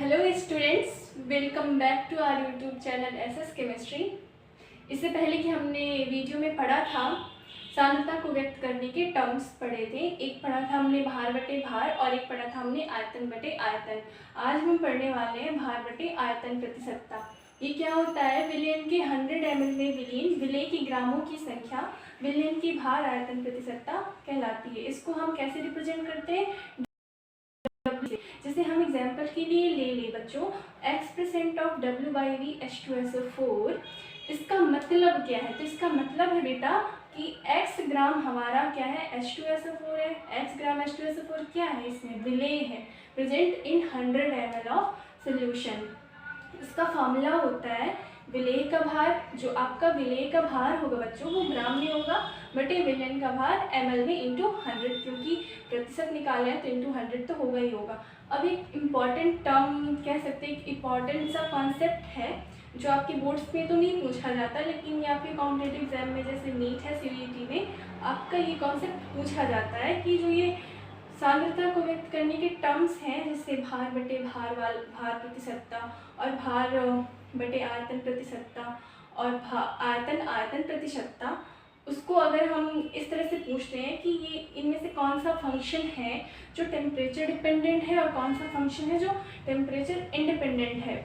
Hello students, welcome back to our YouTube channel SS chemistry. इससे पहले कि हमने वीडियो में पढ़ा था सांद्रता को व्यक्त करने के टर्म्स पढ़े थे। एक पढ़ा था हमने भार बटे भार और एक पढ़ा था हमने आयतन बटे आयतन। आज हम पढ़ने वाले हैं भार बटे आयतन प्रतिशतता। ये क्या होता है? विलयन के 100 ml में विलीन विलेय के ग्रामों की संख्या विलयन की भार आयतन प्रतिशतता कहलाती है। इसको हम कैसे रिप्रेजेंट करते हैं? जैसे हम एग्जाम्पल के लिए ले बच्चों x% ऑफ WbH2SO4। इसका मतलब क्या है? तो इसका मतलब है बेटा कि x ग्राम हमारा क्या है? H2SO4 है। x ग्राम H2SO4 क्या है? इसमें विलेय है, present in 100 ml of solution. इसका फॉर्मूला होता है विलेय का भार। जो आपका विलेय का भार होगा बच्चों वो ग्राम में होगा बटे विलयन का भार ml में इंटू 100, क्योंकि प्रतिशत निकाले हैं तो इंटू 100 तो होगा ही होगा। अब एक इम्पॉर्टेंट टर्म कह सकते हैं, एक इम्पॉर्टेंट सा कॉन्सेप्ट है जो आपके बोर्ड्स में तो नहीं पूछा जाता, लेकिन ये आपके कॉम्पिटिटिव एग्जाम में जैसे नीट है, CVT में आपका ये कॉन्सेप्ट पूछा जाता है कि जो ये सांद्रता को व्यक्त करने के टर्म्स हैं, जैसे भार बटे भार प्रतिशतता और भार बटे आयतन प्रतिशतता और आयतन प्रतिशतता, उसको अगर हम इस तरह से पूछते हैं कि ये इनमें से कौन सा फंक्शन है जो टेम्परेचर डिपेंडेंट है और कौन सा फंक्शन है जो टेम्परेचर इंडिपेंडेंट है।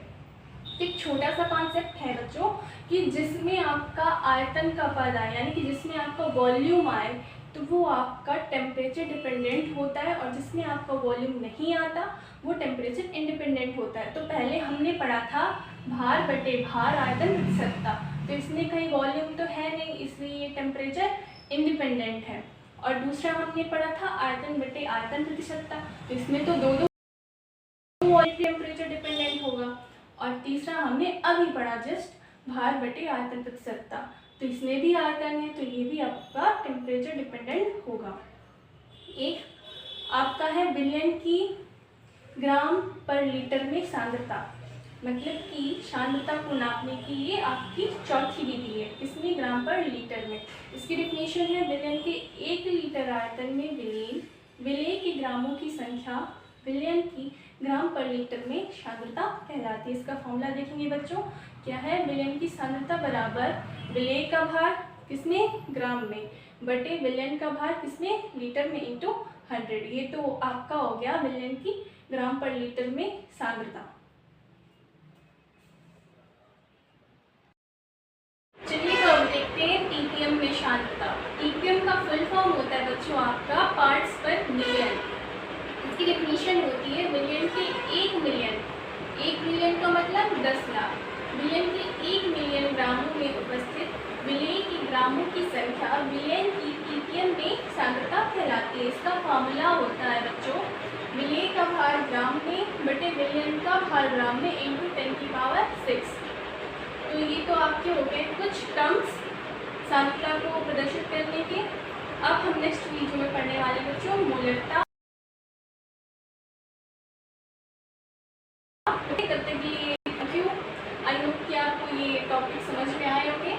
एक छोटा सा कॉन्सेप्ट है बच्चों कि जिसमें आपका आयतन का पद आए, यानी कि जिसमें आपका वॉल्यूम आए, तो वो आपका टेम्परेचर डिपेंडेंट होता है, और जिसमें आपका वॉल्यूम नहीं आता वो टेम्परेचर इंडिपेंडेंट होता है। तो पहले हमने पढ़ा था भार बटे भार आयतन प्रतिशतता, तो इसमें कहीं वॉल्यूम तो है नहीं, इसलिए ये टेम्परेचर इंडिपेंडेंट है। और दूसरा हमने पढ़ा था आयतन बटे आयतन प्रतिशतता, तो इसमें तो दो टेम्परेचर डिपेंडेंट होगा। और तीसरा हमने अभी पढ़ा जस्ट भार बटे आयतन प्रतिशतता, तो इसमें भी आयतन है तो ये भी आपका टेम्परेचर डिपेंडेंट होगा। एक आपका है विलयन की ग्राम पर लीटर में सांद्रता, मतलब कि सांद्रता को नापने की ये आपकी चौथी विधि है। इसमें ग्राम पर लीटर में, इसकी डेफिनेशन है विलयन के 1 लीटर आयतन में विलेय के ग्रामों की संख्या विलयन की ग्राम पर लीटर में सांद्रता कहलाती है। इसका फॉर्मूला देखेंगे बच्चों, क्या है? विलयन की सांद्रता बराबर विलेय का भार किसमें? ग्राम में, बटे विलयन का भार किसमें? लीटर में इंटू 100। ये तो आपका हो गया विलयन की ग्राम पर लीटर में सांद्रता। चलिए तो अब देखते हैं ppm में सांद्रता। ppm का फुल फॉर्म होता है बच्चों आपका पार्ट्स पर मिलियन। इसकी डेफिनेशन होती है विलयन के 1 मिलियन का मतलब 10 लाख, विलयन के 1 मिलियन ग्रामों में उपस्थित विलेय के ग्रामों की संख्या विलयन की ppm में सांद्रता कहलाती है। इसका फॉर्मूला होता है बच्चों विलेय का भार ग्राम में बटे विलयन का भार ग्राम में इंटू 10⁶। तो ये तो आपके हो गए कुछ टर्म्स सांद्रता को प्रदर्शित करने के। अब हम नेक्स्ट वीडियो में पढ़ने वाले बच्चों मोलरता। तब तक के लिए थैंक यू। आई होप कि आपको ये टॉपिक समझ में आए होंगे।